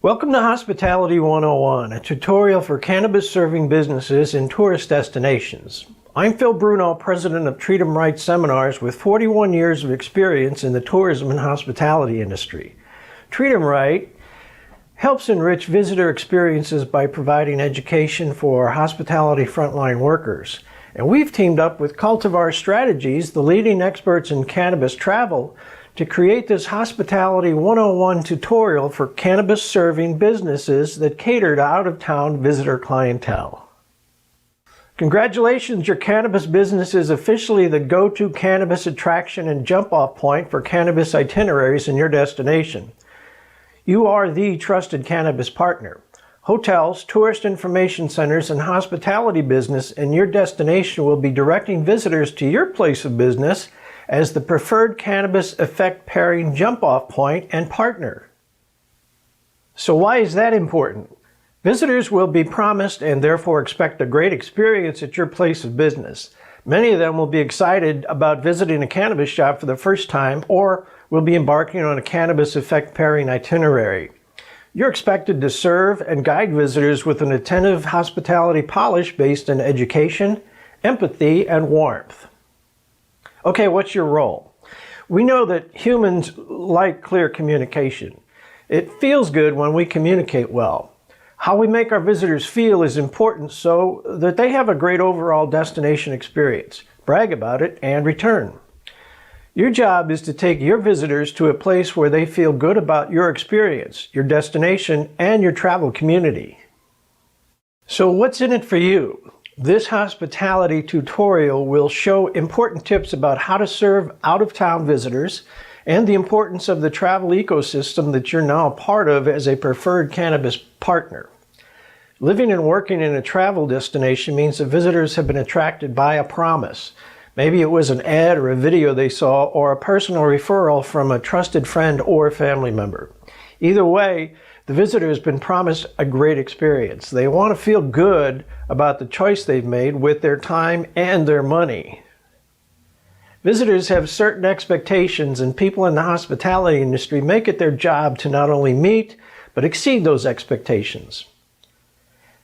Welcome to Hospitality 101, a tutorial for cannabis serving businesses in tourist destinations. I'm Phil Bruno, president of Treat 'em Right Seminars with 41 years of experience in the tourism and hospitality industry. Treat 'em Right helps enrich visitor experiences by providing education for hospitality frontline workers. And we've teamed up with Cultivar Strategies, the leading experts in cannabis travel, to create this Hospitality 101 tutorial for cannabis serving businesses that cater to out-of-town visitor clientele. Congratulations, your cannabis business is officially the go-to cannabis attraction and jump-off point for cannabis itineraries in your destination. You are the trusted cannabis partner. Hotels, tourist information centers, and hospitality business in your destination will be directing visitors to your place of business as the preferred cannabis effect pairing jump-off point and partner. So why is that important? Visitors will be promised and therefore expect a great experience at your place of business. Many of them will be excited about visiting a cannabis shop for the first time or will be embarking on a cannabis effect pairing itinerary. You're expected to serve and guide visitors with an attentive hospitality polish based on education, empathy, and warmth. Okay, what's your role? We know that humans like clear communication. It feels good when we communicate well. How we make our visitors feel is important so that they have a great overall destination experience, brag about it, and return. Your job is to take your visitors to a place where they feel good about your experience, your destination, and your travel community. So what's in it for you? This hospitality tutorial will show important tips about how to serve out-of-town visitors and the importance of the travel ecosystem that you're now a part of as a preferred cannabis partner. Living and working in a travel destination means that visitors have been attracted by a promise. Maybe it was an ad or a video they saw or a personal referral from a trusted friend or family member. Either way, the visitor has been promised a great experience. They want to feel good about the choice they've made with their time and their money. Visitors have certain expectations, and people in the hospitality industry make it their job to not only meet, but exceed those expectations.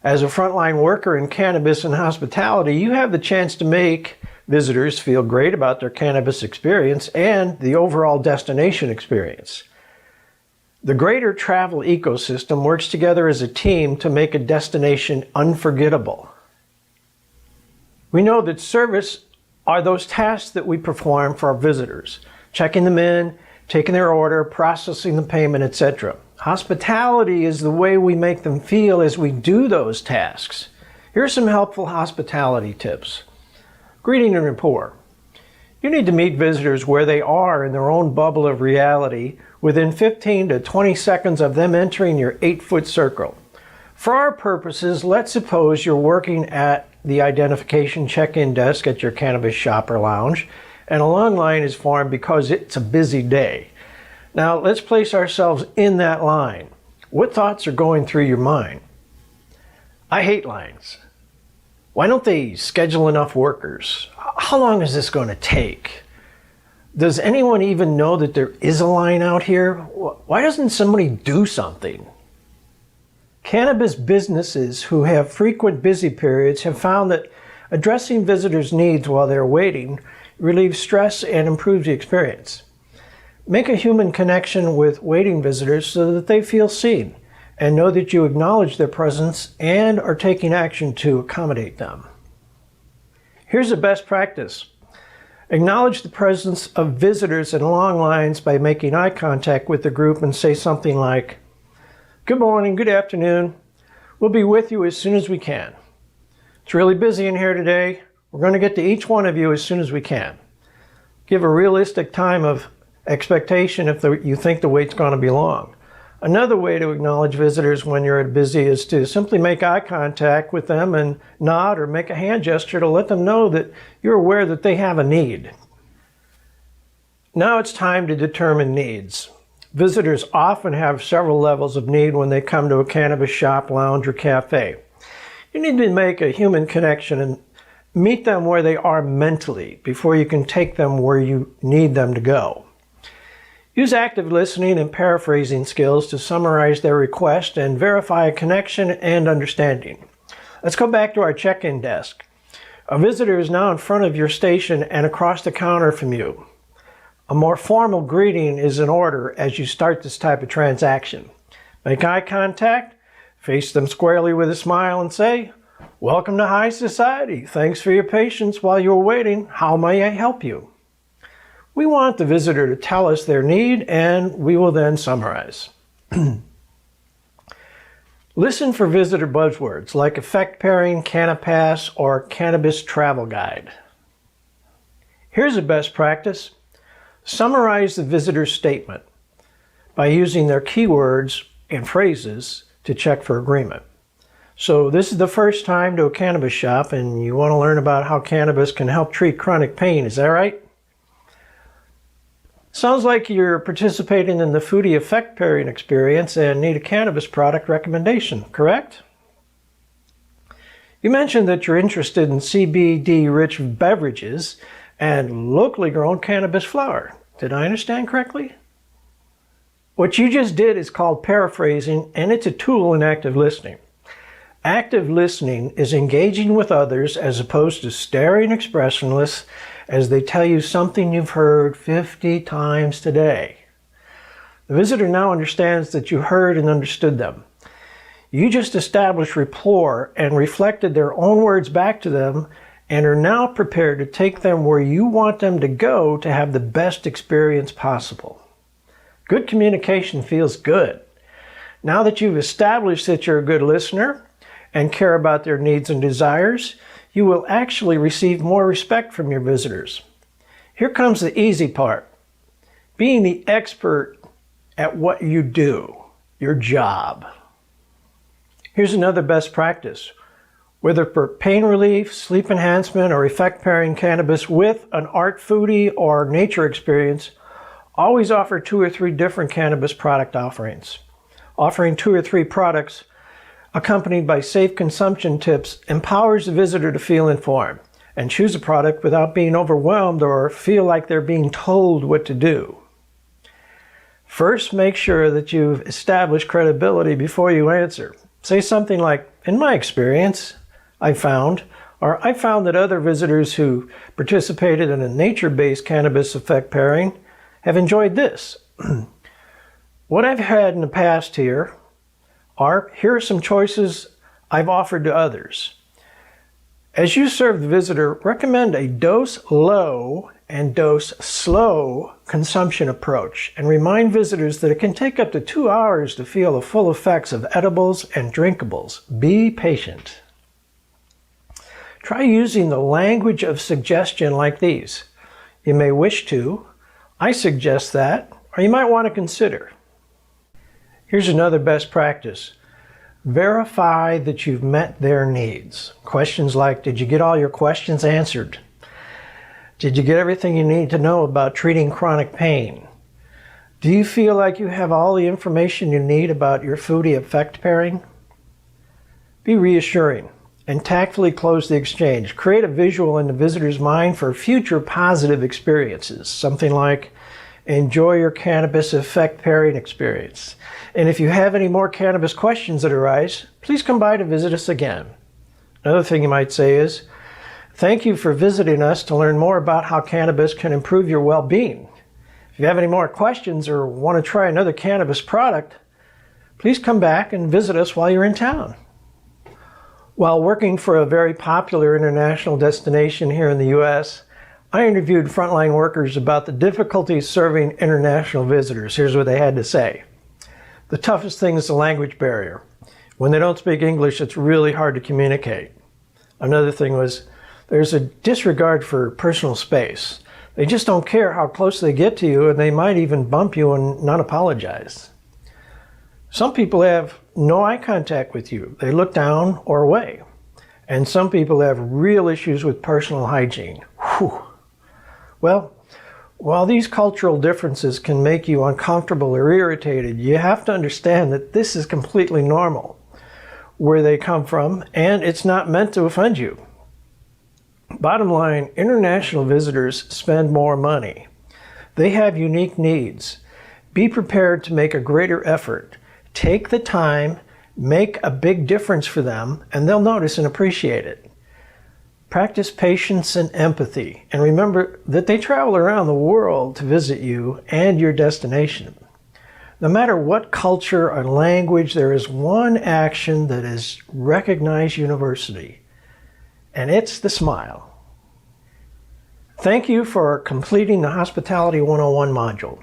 As a frontline worker in cannabis and hospitality, you have the chance to make visitors feel great about their cannabis experience and the overall destination experience. The greater travel ecosystem works together as a team to make a destination unforgettable. We know that service are those tasks that we perform for our visitors, checking them in, taking their order, processing the payment, etc. Hospitality is the way we make them feel as we do those tasks. Here are some helpful hospitality tips. Greeting and rapport. You need to meet visitors where they are in their own bubble of reality within 15 to 20 seconds of them entering your 8-foot circle. For our purposes, let's suppose you're working at the identification check-in desk at your cannabis shop or lounge, and a long line is formed because it's a busy day. Now, let's place ourselves in that line. What thoughts are going through your mind? I hate lines. Why don't they schedule enough workers? How long is this going to take? Does anyone even know that there is a line out here? Why doesn't somebody do something? Cannabis businesses who have frequent busy periods have found that addressing visitors' needs while they're waiting relieves stress and improves the experience. Make a human connection with waiting visitors so that they feel seen and know that you acknowledge their presence and are taking action to accommodate them. Here's a best practice. Acknowledge the presence of visitors in long lines by making eye contact with the group and say something like, "Good morning, good afternoon. We'll be with you as soon as we can. It's really busy in here today. We're going to get to each one of you as soon as we can." Give a realistic time of expectation if you think the wait's going to be long. Another way to acknowledge visitors when you're busy is to simply make eye contact with them and nod or make a hand gesture to let them know that you're aware that they have a need. Now it's time to determine needs. Visitors often have several levels of need when they come to a cannabis shop, lounge, or cafe. You need to make a human connection and meet them where they are mentally before you can take them where you need them to go. Use active listening and paraphrasing skills to summarize their request and verify a connection and understanding. Let's go back to our check-in desk. A visitor is now in front of your station and across the counter from you. A more formal greeting is in order as you start this type of transaction. Make eye contact, face them squarely with a smile and say, "Welcome to high society. Thanks for your patience while you were waiting. How may I help you?" We want the visitor to tell us their need, and we will then summarize. Listen for visitor buzzwords like effect pairing, Cannabis, or Cannabis travel guide. Here's a best practice. Summarize the visitor's statement by using their keywords and phrases to check for agreement. So this is the first time to a cannabis shop and you want to learn about how cannabis can help treat chronic pain, is that right? Sounds like you're participating in the foodie effect pairing experience and need a cannabis product recommendation, correct? You mentioned that you're interested in CBD-rich beverages and locally grown cannabis flower. Did I understand correctly? What you just did is called paraphrasing, and it's a tool in active listening. Active listening is engaging with others as opposed to staring expressionless as they tell you something you've heard 50 times today. The visitor now understands that you heard and understood them. You just established rapport and reflected their own words back to them and are now prepared to take them where you want them to go to have the best experience possible. Good communication feels good. Now that you've established that you're a good listener and care about their needs and desires, you will actually receive more respect from your visitors. Here comes the easy part. Being the expert at what you do, your job. Here's another best practice. Whether for pain relief, sleep enhancement, or effect pairing cannabis with an art foodie or nature experience, always offer 2 or 3 different cannabis product offerings. Offering 2 or 3 products accompanied by safe consumption tips empowers the visitor to feel informed and choose a product without being overwhelmed or feel like they're being told what to do. First, make sure that you've established credibility before you answer. Say something like, "In my experience, I found," or "I found that other visitors who participated in a nature-based cannabis effect pairing have enjoyed this." What I've had in the past here are some choices I've offered to others. As you serve the visitor, recommend a dose low and dose slow consumption approach and remind visitors that it can take up to 2 hours to feel the full effects of edibles and drinkables. Be patient. Try using the language of suggestion like these. "You may wish to," "I suggest that," or "You might want to consider." Here's another best practice. Verify that you've met their needs. Questions like, did you get all your questions answered? Did you get everything you need to know about treating chronic pain? Do you feel like you have all the information you need about your foodie effect pairing? Be reassuring and tactfully close the exchange. Create a visual in the visitor's mind for future positive experiences. Something like, enjoy your cannabis effect pairing experience. And if you have any more cannabis questions that arise, please come by to visit us again. Another thing you might say is, thank you for visiting us to learn more about how cannabis can improve your well-being. If you have any more questions or want to try another cannabis product, please come back and visit us while you're in town. While working for a very popular international destination here in the U.S., I interviewed frontline workers about the difficulties serving international visitors. Here's what they had to say. The toughest thing is the language barrier. When they don't speak English, it's really hard to communicate. Another thing was there's a disregard for personal space. They just don't care how close they get to you, and they might even bump you and not apologize. Some people have no eye contact with you. They look down or away. And some people have real issues with personal hygiene. Whew. Well, while these cultural differences can make you uncomfortable or irritated, you have to understand that this is completely normal where they come from, and it's not meant to offend you. Bottom line, international visitors spend more money. They have unique needs, Be prepared to make a greater effort. Take the time, make a big difference for them, and they'll notice and appreciate it. Practice patience and empathy, and remember that they travel around the world to visit you and your destination. No matter what culture or language, there is one action that is recognized universally, and it's the smile. Thank you for completing the Hospitality 101 module,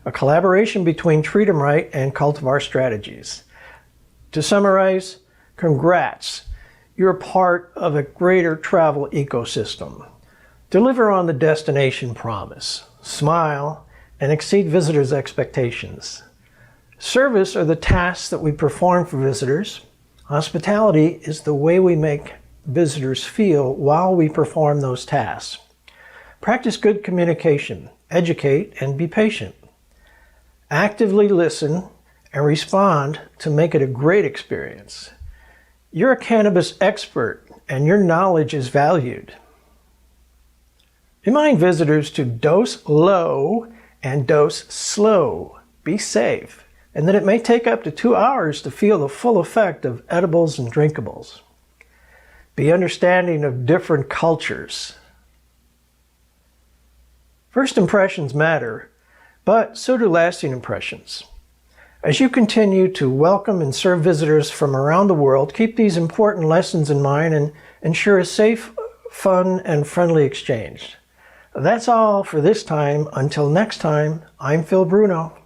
a collaboration between Treat 'em Right and Cultivar Strategies. To summarize, congrats. You're part of a greater travel ecosystem. Deliver on the destination promise. Smile and exceed visitors' expectations. Service are the tasks that we perform for visitors. Hospitality is the way we make visitors feel while we perform those tasks. Practice good communication, educate, and be patient. Actively listen and respond to make it a great experience. You're a cannabis expert, and your knowledge is valued. Remind visitors to dose low and dose slow. Be safe, and that it may take up to 2 hours to feel the full effect of edibles and drinkables. Be understanding of different cultures. First impressions matter, but so do lasting impressions. As you continue to welcome and serve visitors from around the world, keep these important lessons in mind and ensure a safe, fun, and friendly exchange. That's all for this time. Until next time, I'm Phil Bruno.